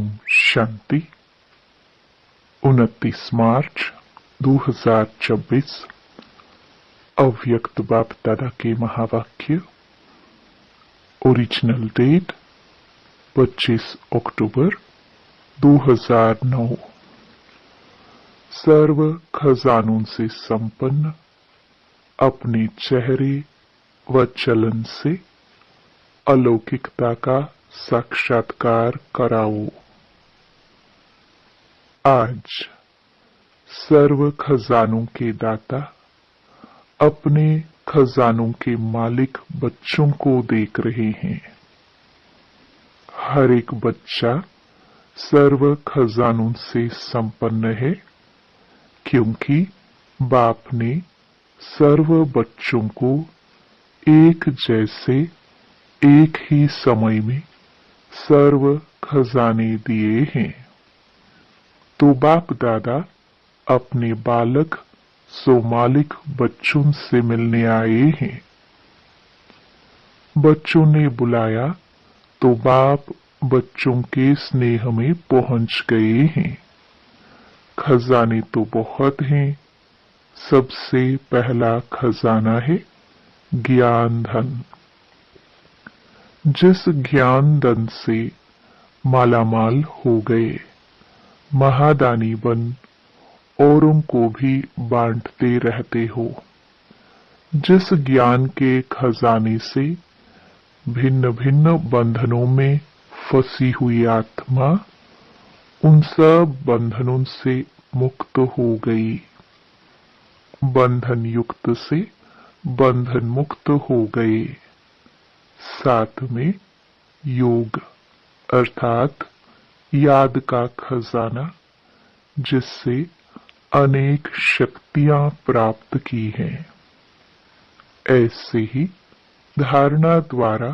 ओम शांति। 29 मार्च 2024 अव्यक्त बाप दादा के महावाक्य। ओरिजिनल डेट 25 अक्टूबर 2009। सर्व खजानों से संपन्न अपने चेहरे व चलन से अलौकिकता का साक्षात्कार कराओ। आज सर्व खजानों के दाता अपने खजानों के मालिक बच्चों को देख रहे हैं। हर एक बच्चा सर्व खजानों से संपन्न है, क्योंकि बाप ने सर्व बच्चों को एक जैसे एक ही समय में सर्व खजाने दिए हैं। तो बाप दादा अपने बालक सो मालिक बच्चों से मिलने आए हैं। बच्चों ने बुलाया तो बाप बच्चों के स्नेह में पहुंच गए हैं। खजाने तो बहुत हैं। सबसे पहला खजाना है ज्ञान धन। जिस ज्ञान धन से मालामाल हो गए, महादानी बन औरों को भी बांटते रहते हो। जिस ज्ञान के खजाने से भिन्न भिन्न बंधनों में फंसी हुई आत्मा उन सब बंधनों से मुक्त हो गई, बंधन युक्त से बंधन मुक्त हो गए। साथ में योग अर्थात याद का खजाना, जिससे अनेक शक्तियां प्राप्त की हैं। ऐसे ही धारणा द्वारा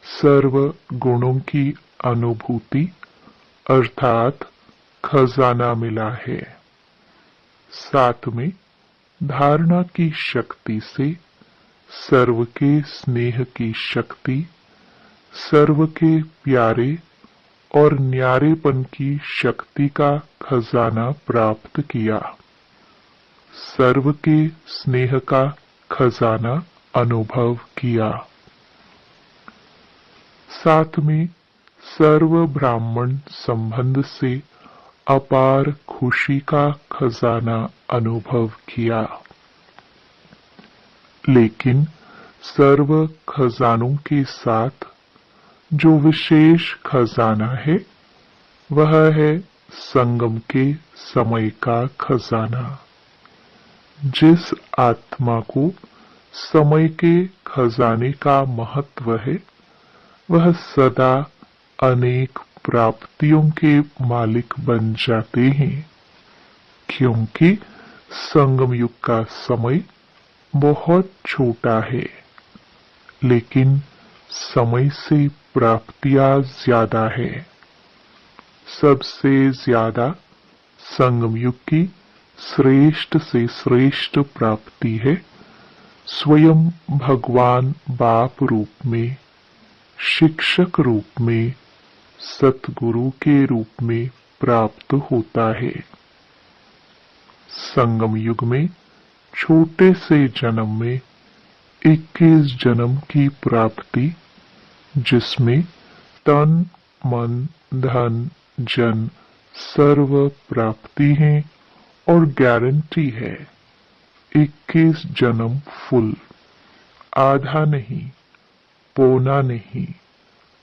सर्व गुणों की अनुभूति अर्थात खजाना मिला है। साथ में धारणा की शक्ति से सर्व के स्नेह की शक्ति, सर्व के प्यारे और न्यारेपन की शक्ति का खजाना प्राप्त किया। सर्व के स्नेह का खजाना अनुभव किया। साथ में सर्व ब्राह्मण संबंध से अपार खुशी का खजाना अनुभव किया। लेकिन सर्व खजानों के साथ जो विशेष खजाना है, वह है संगम के समय का खजाना। जिस आत्मा को समय के खजाने का महत्व है, वह सदा अनेक प्राप्तियों के मालिक बन जाते हैं, क्योंकि संगम युग का समय बहुत छोटा है, लेकिन समय से प्राप्तियां ज्यादा है। सबसे ज्यादा संगम युग की श्रेष्ठ से श्रेष्ठ प्राप्ति है स्वयं भगवान बाप रूप में, शिक्षक रूप में, सतगुरु के रूप में प्राप्त होता है। संगम युग में छोटे से जन्म में 21 जन्म की प्राप्ति, जिसमें तन मन धन जन सर्व प्राप्ति है और गारंटी है 21 जन्म फुल, आधा नहीं, पौना नहीं,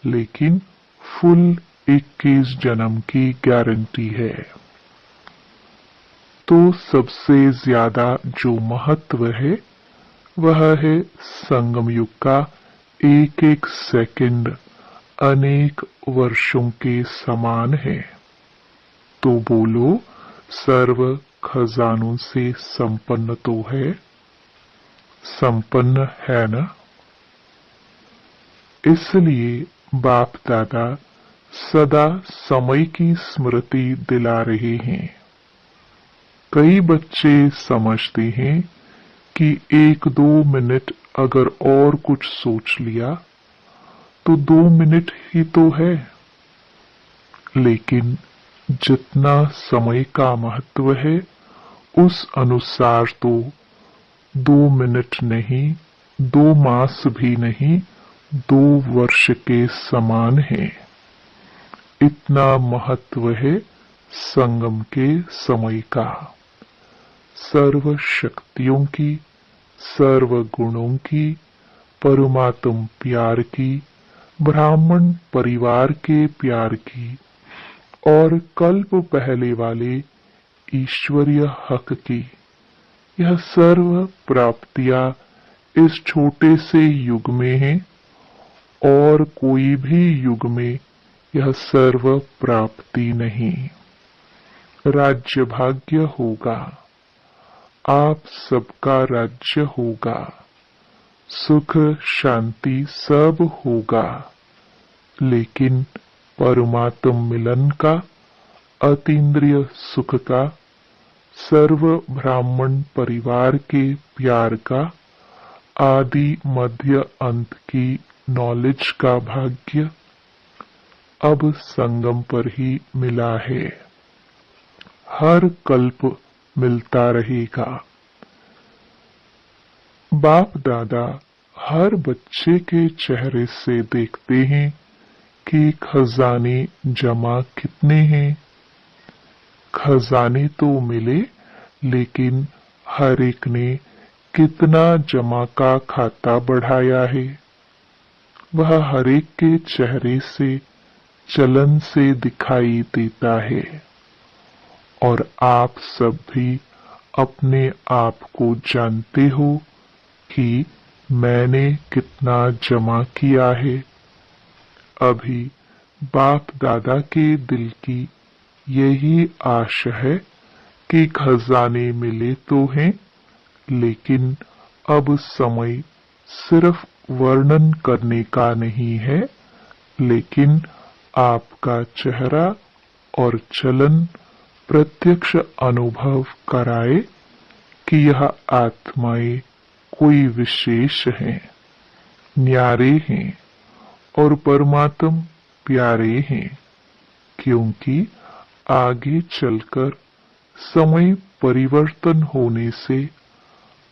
लेकिन फुल 21 जन्म की गारंटी है। तो सबसे ज्यादा जो महत्व है, वह है संगम युग का एक एक सेकंड अनेक वर्षों के समान है। तो बोलो, सर्व खजानों से संपन्न तो है, संपन्न है ना? इसलिए बाप दादा सदा समय की स्मृति दिला रहे हैं। कई बच्चे समझते हैं कि 1-2 मिनट अगर और कुछ सोच लिया तो 2 मिनट ही तो है। लेकिन जितना समय का महत्व है उस अनुसार तो 2 मिनट नहीं, 2 मास भी नहीं, 2 वर्ष के समान है। इतना महत्व है संगम के समय का। सर्व शक्तियों की, सर्व गुणों की, परमात्म प्यार की, ब्राह्मण परिवार के प्यार की और कल्प पहले वाले ईश्वरीय हक की, यह सर्व प्राप्तियां इस छोटे से युग में है और कोई भी युग में यह सर्व प्राप्ति नहीं। राज्य भाग्य होगा, आप सबका राज्य होगा, सुख शांति सब होगा, लेकिन परमात्म मिलन का, अतीन्द्रिय सुख का, सर्व ब्राह्मण परिवार के प्यार का, आदि मध्य अंत की नॉलेज का भाग्य अब संगम पर ही मिला है। हर कल्प मिलता रहेगा। बाप दादा हर बच्चे के चेहरे से देखते हैं कि खजाने जमा कितने हैं। खजाने तो मिले, लेकिन हर एक ने कितना जमा का खाता बढ़ाया है, वह हर एक के चेहरे से, चलन से दिखाई देता है। और आप सब भी अपने आप को जानते हो कि मैंने कितना जमा किया है। अभी बाप दादा के दिल की यही आश है कि खजाने मिले तो हैं, लेकिन अब समय सिर्फ वर्णन करने का नहीं है, लेकिन आपका चेहरा और चलन प्रत्यक्ष अनुभव कराए कि यह आत्माएं कोई विशेष हैं, न्यारे हैं और परमात्म प्यारे हैं, क्योंकि आगे चलकर समय परिवर्तन होने से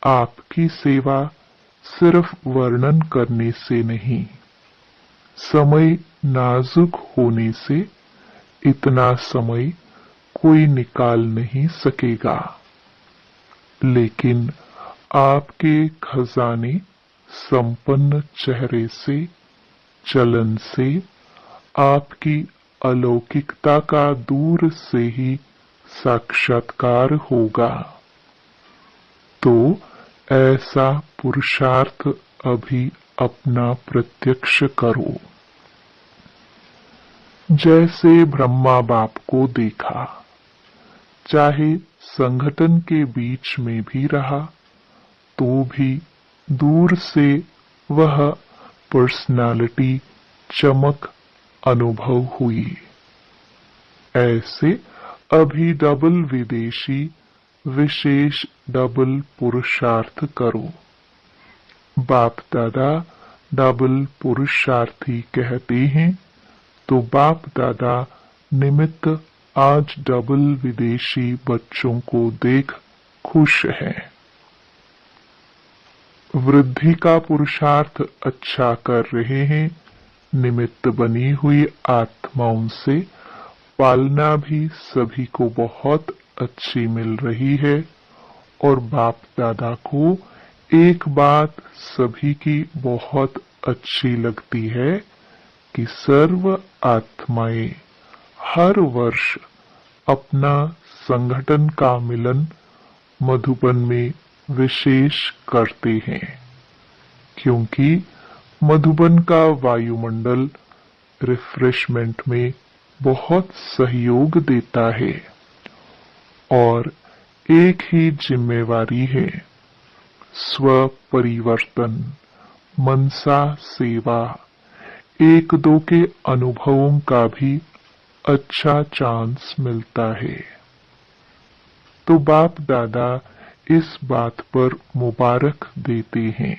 आपकी सेवा सिर्फ वर्णन करने से नहीं, समय नाजुक होने से इतना समय कोई निकाल नहीं सकेगा, लेकिन आपके खजाने संपन्न चेहरे से, चलन से, आपकी अलौकिकता का दूर से ही साक्षात्कार होगा। तो ऐसा पुरुषार्थ अभी अपना प्रत्यक्ष करो। जैसे ब्रह्मा बाप को देखा, चाहे संगठन के बीच में भी रहा, तो भी दूर से वह पर्सनालिटी चमक अनुभव हुई। ऐसे अभी डबल विदेशी विशेष डबल पुरुषार्थ करो। बाप दादा डबल पुरुषार्थी कहते हैं, तो बाप दादा निमित्त आज डबल विदेशी बच्चों को देख खुश हैं। वृद्धि का पुरुषार्थ अच्छा कर रहे हैं, निमित्त बनी हुई आत्माओं से पालना भी सभी को बहुत अच्छी मिल रही है। और बाप दादा को एक बात सभी की बहुत अच्छी लगती है कि सर्व आत्माएं हर वर्ष अपना संगठन का मिलन मधुबन में विशेष करते हैं, क्योंकि मधुबन का वायुमंडल रिफ्रेशमेंट में बहुत सहयोग देता है। और एक ही जिम्मेवारी है, स्व परिवर्तन, मनसा सेवा, एक दो के अनुभवों का भी अच्छा चांस मिलता है। तो बाप दादा इस बात पर मुबारक देते हैं।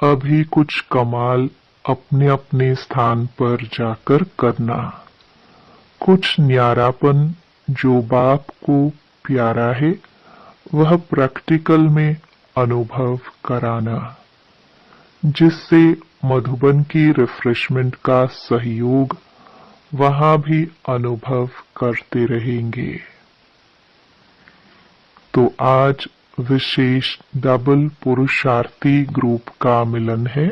अभी कुछ कमाल अपने अपने स्थान पर जाकर करना। कुछ न्यारापन जो बाप को प्यारा है वह प्रैक्टिकल में अनुभव कराना, जिससे मधुबन की रिफ्रेशमेंट का सहयोग वहां भी अनुभव करते रहेंगे। तो आज विशेष डबल पुरुषार्थी ग्रुप का मिलन है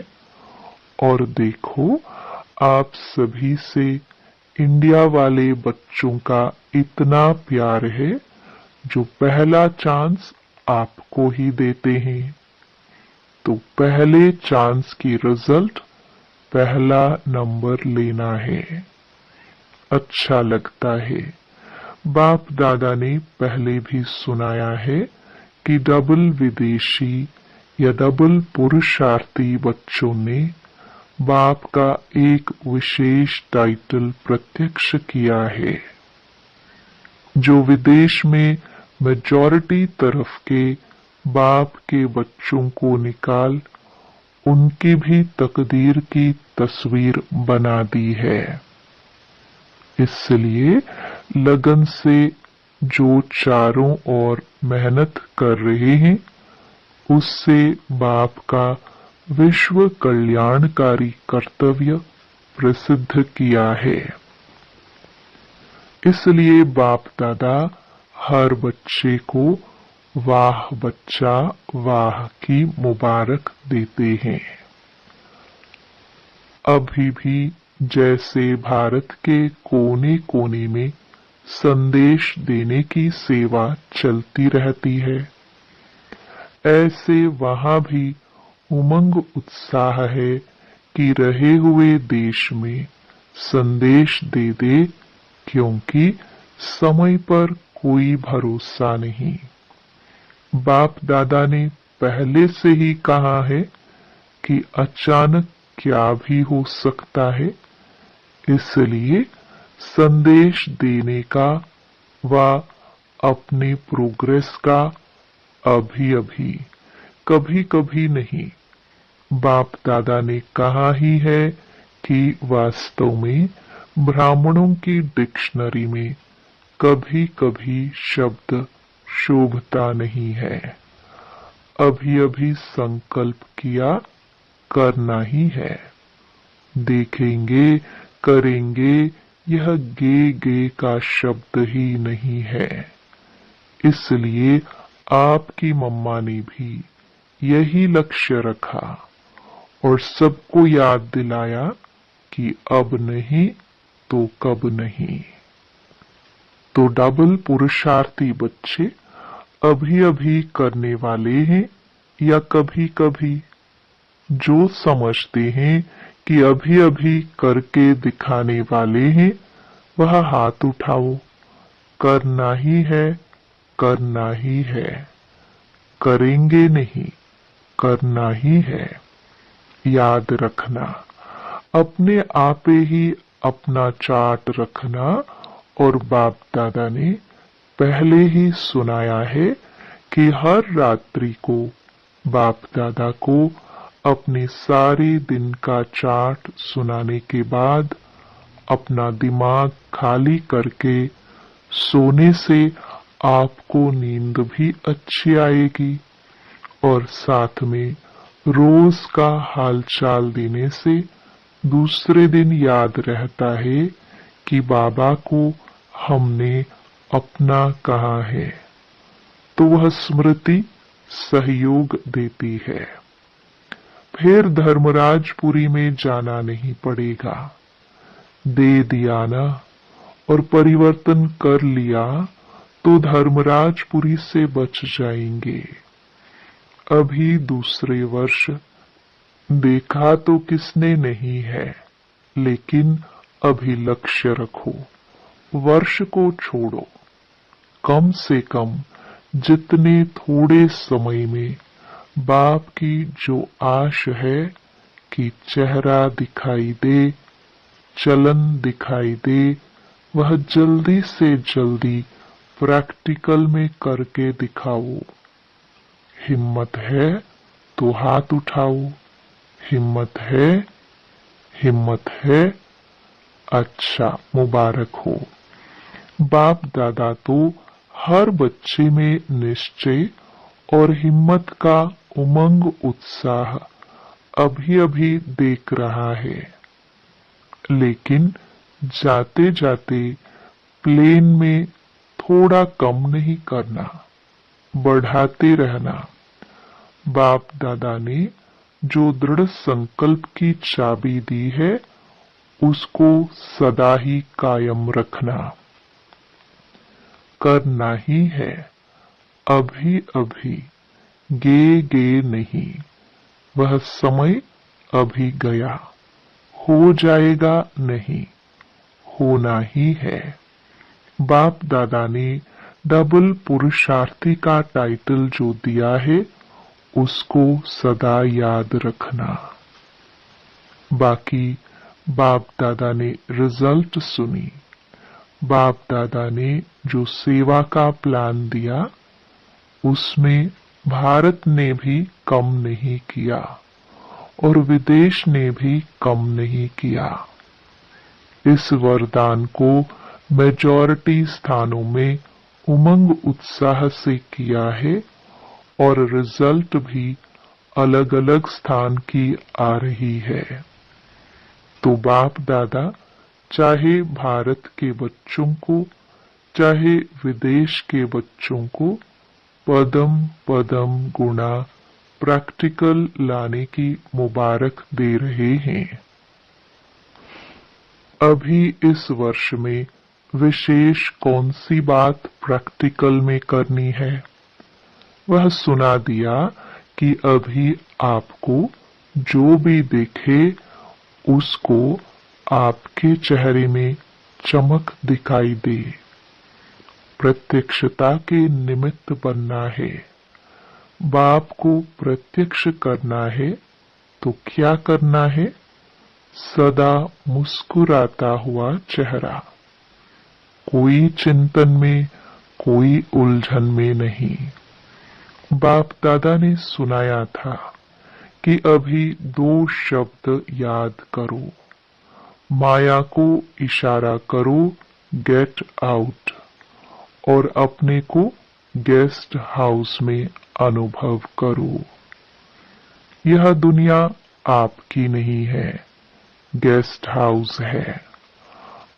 और देखो आप सभी से इंडिया वाले बच्चों का इतना प्यार है जो पहला चांस आपको ही देते हैं। तो पहले चांस की रिजल्ट पहला नंबर लेना है। अच्छा लगता है। बाप दादा ने पहले भी सुनाया है कि डबल विदेशी या डबल पुरुषार्थी बच्चों ने बाप का एक विशेष टाइटल प्रत्यक्ष किया है, जो विदेश में मेजॉरिटी तरफ के बाप के बच्चों को निकाल उनकी भी तकदीर की तस्वीर बना दी है। इसलिए लगन से जो चारों ओर मेहनत कर रहे हैं उससे बाप का विश्व कल्याणकारी कर्तव्य प्रसिद्ध किया है। इसलिए बाप दादा हर बच्चे को वाह बच्चा वाह की मुबारक देते हैं। अभी भी जैसे भारत के कोने कोने में संदेश देने की सेवा चलती रहती है, ऐसे वहां भी उमंग उत्साह है कि रहे हुए देश में संदेश दे दे, क्योंकि समय पर कोई भरोसा नहीं। बाप दादा ने पहले से ही कहा है कि अचानक क्या भी हो सकता है, इसलिए संदेश देने का व अपने प्रोग्रेस का अभी अभी कभी कभी नहीं। बाप दादा ने कहा ही है कि वास्तव में ब्राह्मणों की डिक्शनरी में कभी कभी शब्द शोभता नहीं है। अभी अभी संकल्प किया, करना ही है। देखेंगे करेंगे यह गे गे का शब्द ही नहीं है। इसलिए आपकी मम्मा ने भी यही लक्ष्य रखा और सबको याद दिलाया कि अब नहीं तो कब नहीं। तो डबल पुरुषार्थी बच्चे अभी अभी करने वाले हैं या कभी कभी? जो समझते हैं कि अभी अभी करके दिखाने वाले हैं वह हाथ उठाओ। करना ही है, करना ही है। करेंगे नहीं, करना ही है। याद रखना, अपने आपे ही अपना चार्ट रखना। और बाप दादा ने पहले ही सुनाया है कि हर रात्रि को बाप दादा को अपने सारे दिन का चार्ट सुनाने के बाद अपना दिमाग खाली करके सोने से आपको नींद भी अच्छी आएगी और साथ में रोज का हालचाल देने से दूसरे दिन याद रहता है कि बाबा को हमने अपना कहा है, तो वह स्मृति सहयोग देती है। फिर धर्मराजपुरी में जाना नहीं पड़ेगा। दे दिया ना और परिवर्तन कर लिया तो धर्मराजपुरी से बच जाएंगे। अभी दूसरे वर्ष देखा तो किसने नहीं है, लेकिन अभी लक्ष्य रखो, वर्ष को छोड़ो। कम से कम जितने थोड़े समय में बाप की जो आश है कि चेहरा दिखाई दे, चलन दिखाई दे, वह जल्दी से जल्दी प्रैक्टिकल में करके दिखाओ। हिम्मत है तो हाथ उठाओ, हिम्मत है हिम्मत है? अच्छा, मुबारक हो। बाप दादा तो हर बच्चे में निश्चय और हिम्मत का उमंग उत्साह अभी अभी देख रहा है, लेकिन जाते जाते प्लेन में थोड़ा कम नहीं करना, बढ़ाते रहना। बाप दादा ने जो दृढ़ संकल्प की चाबी दी है, उसको सदा ही कायम रखना। करना ही है, अभी अभी, गे गे नहीं। वह समय अभी गया, हो जाएगा नहीं, होना ही है। बाप दादा ने डबल पुरुषार्थी का टाइटल जो दिया है, उसको सदा याद रखना। बाकी बाप दादा ने रिजल्ट सुनी। बाप दादा ने जो सेवा का प्लान दिया, उसमें भारत ने भी कम नहीं किया और विदेश ने भी कम नहीं किया। इस वरदान को मेजॉरिटी स्थानों में उमंग उत्साह से किया है और रिजल्ट भी अलग अलग स्थान की आ रही है। तो बाप दादा चाहे भारत के बच्चों को, चाहे विदेश के बच्चों को पदम पदम गुणा प्रैक्टिकल लाने की मुबारक दे रहे हैं। अभी इस वर्ष में विशेष कौन सी बात प्रैक्टिकल में करनी है, वह सुना दिया कि अभी आपको जो भी देखे उसको आपके चेहरे में चमक दिखाई दे। प्रत्यक्षता के निमित्त बनना है। बाप को प्रत्यक्ष करना है तो क्या करना है? सदा मुस्कुराता हुआ चेहरा, कोई चिंतन में, कोई उलझन में नहीं। बाप दादा ने सुनाया था कि अभी दो शब्द याद करो, माया को इशारा करो गेट आउट, और अपने को गेस्ट हाउस में अनुभव करो। यह दुनिया आपकी नहीं है, गेस्ट हाउस है।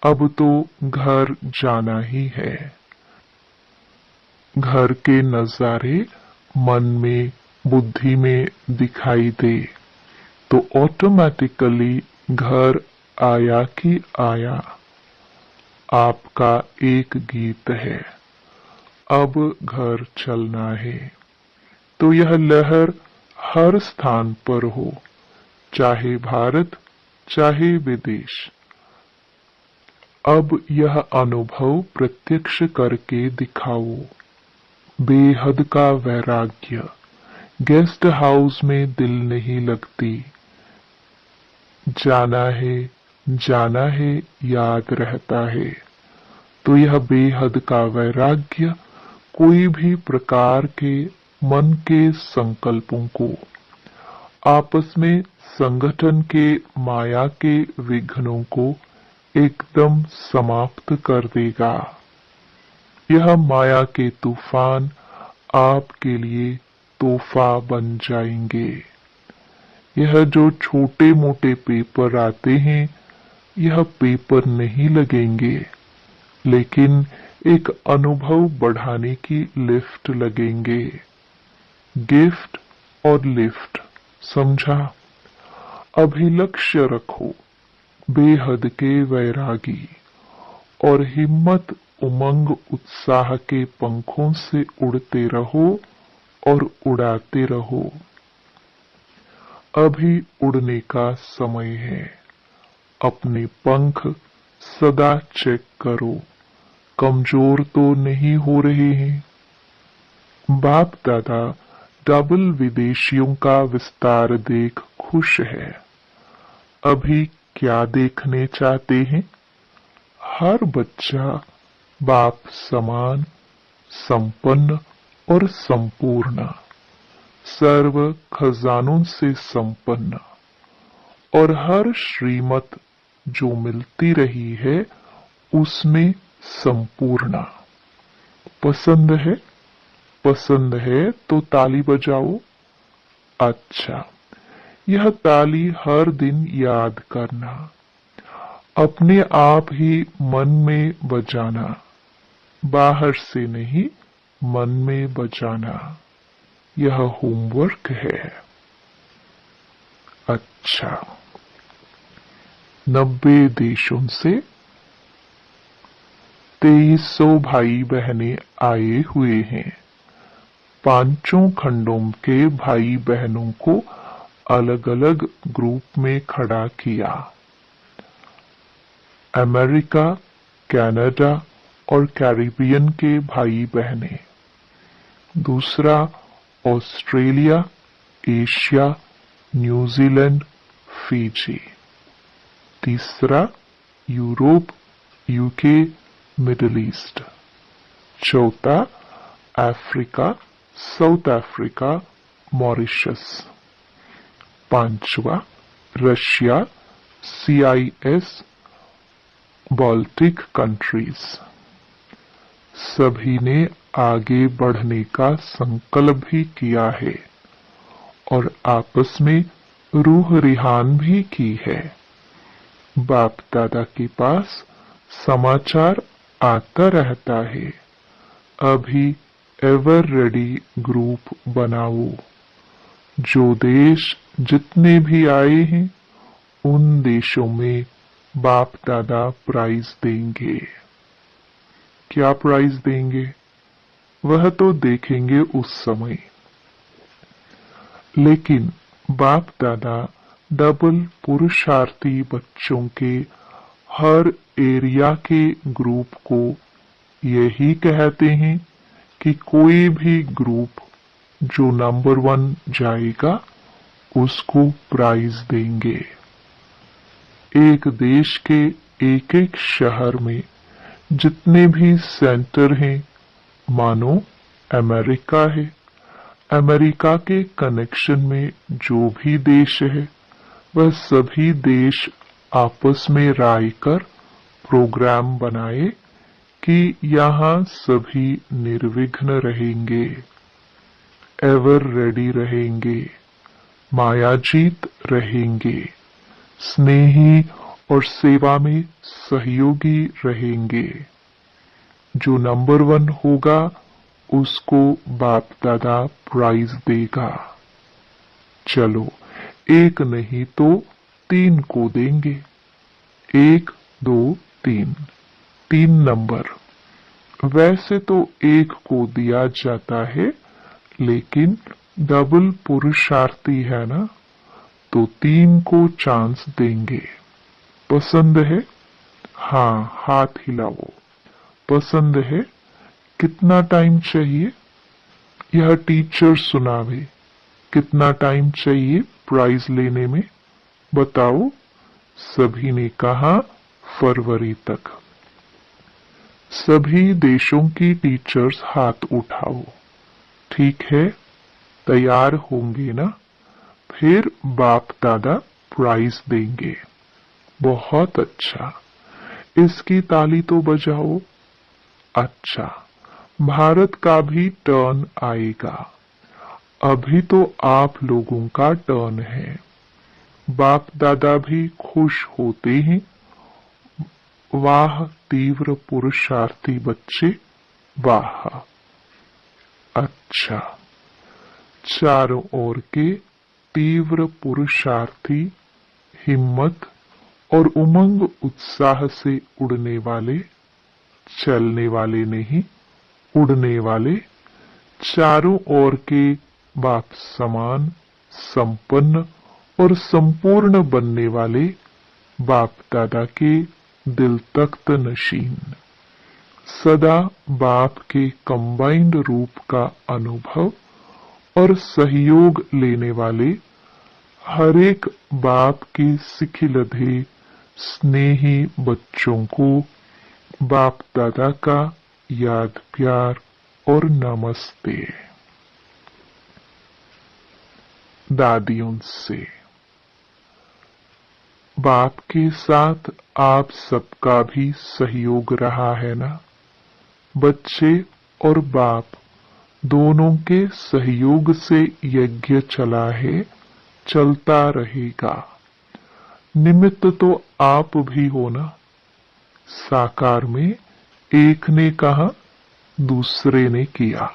अब तो घर जाना ही है। घर के नजारे मन में, बुद्धि में दिखाई दे तो ऑटोमेटिकली घर आया कि आया। आपका एक गीत है, अब घर चलना है। तो यह लहर हर स्थान पर हो, चाहे भारत, चाहे विदेश। अब यह अनुभव प्रत्यक्ष करके दिखाओ। बेहद का वैराग्य। गेस्ट हाउस में दिल नहीं लगती। जाना है याद रहता है। तो यह बेहद का वैराग्य कोई भी प्रकार के मन के संकल्पों को, आपस में संगठन के माया के विघ्नों को एकदम समाप्त कर देगा। यह माया के तूफान आपके लिए तोहफा बन जाएंगे। यह जो छोटे मोटे पेपर आते हैं, यह पेपर नहीं लगेंगे, लेकिन एक अनुभव बढ़ाने की लिफ्ट लगेंगे। गिफ्ट और लिफ्ट, समझा? अभिलक्ष्य रखो, बेहद के वैरागी, और हिम्मत उमंग उत्साह के पंखों से उड़ते रहो और उड़ाते रहो। अभी उड़ने का समय है। अपने पंख सदा चेक करो, कमजोर तो नहीं हो रहे हैं। बाप दादा डबल विदेशियों का विस्तार देख खुश है। अभी क्या देखने चाहते हैं? हर बच्चा बाप समान, संपन्न और संपूर्ण, सर्व खजानों से संपन्न, और हर श्रीमत जो मिलती रही है उसमें संपूर्णा। पसंद है? पसंद है तो ताली बजाओ। अच्छा, यह ताली हर दिन याद करना, अपने आप ही मन में बजाना, बाहर से नहीं, मन में बजाना। यह होमवर्क है। अच्छा, 90 देशों से 2300 भाई बहनें आए हुए हैं। पांचों खंडों के भाई बहनों को अलग अलग ग्रुप में खड़ा किया। अमेरिका, कनाडा और कैरिबियन के भाई बहनें। दूसरा, ऑस्ट्रेलिया, एशिया, न्यूजीलैंड, फिजी। तीसरा, यूरोप, यूके, मिडिल ईस्ट। चौथा, अफ्रीका, साउथ अफ्रीका, मॉरिशस। पांचवा, रशिया, CIS, बाल्टिक कंट्रीज। सभी ने आगे बढ़ने का संकल्प भी किया है और आपस में रूह रिहान भी की है। बाप दादा के पास समाचार आता रहता है। अभी एवर रेडी ग्रुप बनाओ। जो देश जितने भी आए हैं उन देशों में बाप दादा प्राइज देंगे। क्या प्राइज देंगे वह तो देखेंगे उस समय, लेकिन बाप दादा डबल पुरुषार्थी बच्चों के हर एरिया के ग्रुप को यही कहते हैं कि कोई भी ग्रुप जो नंबर 1 जाएगा उसको प्राइज देंगे। एक देश के एक एक शहर में जितने भी सेंटर हैं, मानो अमेरिका है, अमेरिका के कनेक्शन में जो भी देश है वह सभी देश आपस में राय कर प्रोग्राम बनाए कि यहाँ सभी निर्विघ्न रहेंगे, एवर रेडी रहेंगे, मायाजीत रहेंगे, स्नेही और सेवा में सहयोगी रहेंगे। जो नंबर 1 होगा उसको बाप दादा प्राइज देगा। चलो, एक नहीं तो 3 को देंगे। 1, 2, 3, 3 नंबर। वैसे तो 1 को दिया जाता है, लेकिन डबल पुरुषार्थी है ना, तो 3 को चांस देंगे। पसंद है? हाँ, हाथ हिलाओ। पसंद है? कितना टाइम चाहिए? यह टीचर सुनावे। कितना टाइम चाहिए प्राइज लेने में? बताओ। सभी ने कहा फरवरी तक। सभी देशों की टीचर्स हाथ उठाओ। ठीक है, तैयार होंगे ना? फिर बाप दादा प्राइज देंगे। बहुत अच्छा, इसकी ताली तो बजाओ। अच्छा, भारत का भी टर्न आएगा। अभी तो आप लोगों का टर्न है। बाप दादा भी खुश होते हैं। वाह तीव्र पुरुषार्थी बच्चे, वाह। अच्छा, चारों ओर के तीव्र पुरुषार्थी, हिम्मत और उमंग उत्साह से उड़ने वाले, चलने वाले नहीं, उड़ने वाले, चारों ओर के बाप समान, संपन्न और संपूर्ण बनने वाले बाप दादा के दिल तख्त नशीन, सदा बाप के कंबाइंड रूप का अनुभव और सहयोग लेने वाले, हर एक बाप के सिखिलधे स्नेही बच्चों को बाप दादा का याद प्यार और नमस्ते। दादियों से बाप के साथ आप सबका भी सहयोग रहा है ना। बच्चे और बाप दोनों के सहयोग से यज्ञ चला है, चलता रहेगा। निमित्त तो आप भी हो ना। साकार में एक ने कहा, दूसरे ने किया।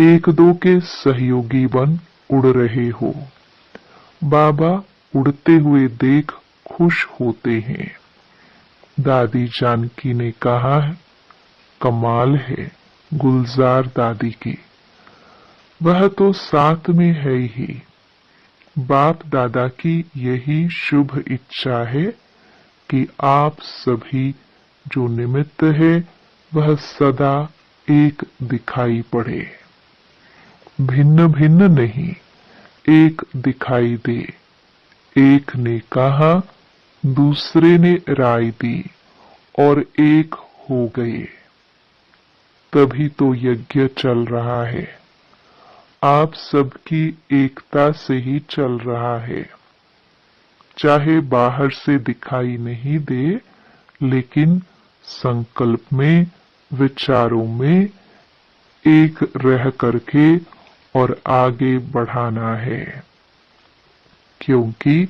एक दो के सहयोगी बन उड़ रहे हो। बाबा उड़ते हुए देख खुश होते हैं। दादी जानकी ने कहा, कमाल है गुलजार दादी की, वह तो साथ में है ही। बाप दादा की यही शुभ इच्छा है कि आप सभी जो निमित्त है वह सदा एक दिखाई पड़े, भिन्न भिन्न नहीं, एक दिखाई दे। एक ने कहा, दूसरे ने राय दी और एक हो गए। तभी तो यज्ञ चल रहा है। आप सबकी एकता से ही चल रहा है। चाहे बाहर से दिखाई नहीं दे, लेकिन संकल्प में, विचारों में एक रह करके और आगे बढ़ाना है। क्योंकि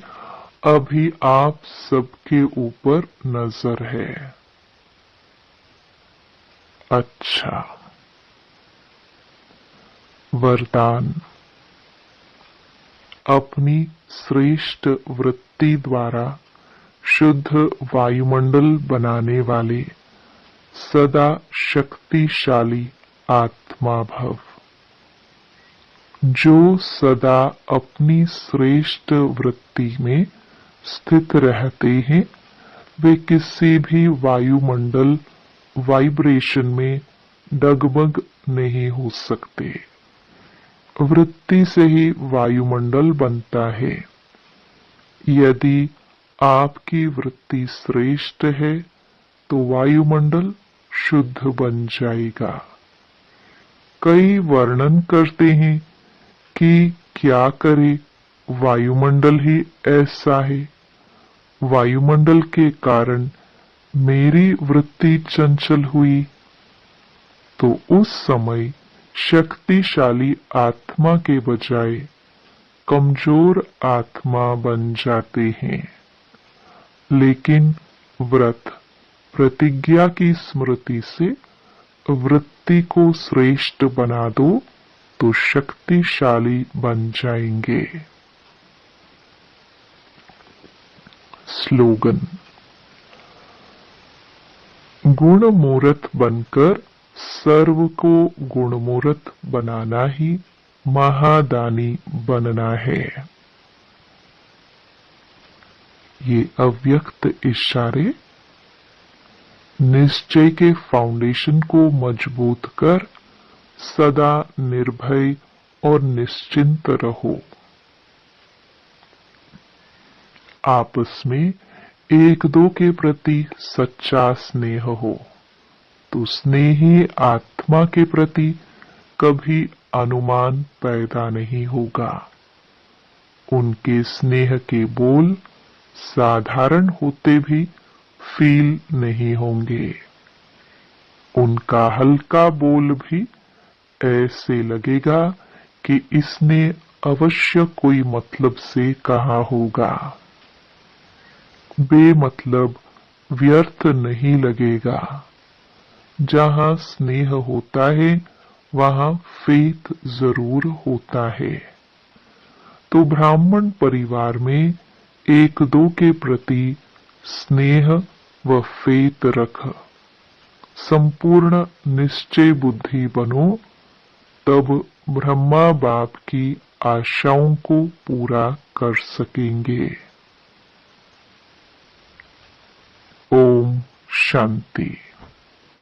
अभी आप सबके ऊपर नजर है। अच्छा, वरदान। अपनी श्रेष्ठ वृत्ति द्वारा शुद्ध वायुमंडल बनाने वाले सदा शक्तिशाली आत्मा भव। जो सदा अपनी श्रेष्ठ वृत्ति में स्थित रहते हैं, वे किसी भी वायुमंडल वाइब्रेशन में डगमग नहीं हो सकते। वृत्ति से ही वायुमंडल बनता है। यदि आपकी वृत्ति श्रेष्ठ है तो वायुमंडल शुद्ध बन जाएगा। कई वर्णन करते हैं कि क्या करे, वायुमंडल ही ऐसा है। वायुमंडल के कारण मेरी वृत्ति चंचल हुई। तो उस समय शक्तिशाली आत्मा के बजाय कमजोर आत्मा बन जाते हैं। लेकिन व्रत प्रतिज्ञा की स्मृति से वृत्ति को श्रेष्ठ बना दो तो शक्तिशाली बन जाएंगे। स्लोगन। गुणमूर्त बनकर सर्व को गुणमूर्त बनाना ही महादानी बनना है। ये अव्यक्त इशारे निश्चय के फाउंडेशन को मजबूत कर सदा निर्भय और निश्चिंत रहो। आपस में एक दो के प्रति सच्चा स्नेह हो तो स्नेही आत्मा के प्रति कभी अनुमान पैदा नहीं होगा। उनके स्नेह के बोल साधारण होते भी फील नहीं होंगे। उनका हल्का बोल भी ऐसे लगेगा कि इसने अवश्य कोई मतलब से कहा होगा। बेमतलब व्यर्थ नहीं लगेगा। जहां स्नेह होता है वहां फेथ जरूर होता है। तो ब्राह्मण परिवार में एक दो के प्रति स्नेह व फेथ रख संपूर्ण निश्चय बुद्धि बनो, तब ब्रह्मा बाप की आशाओं को पूरा कर सकेंगे। ओम शांति।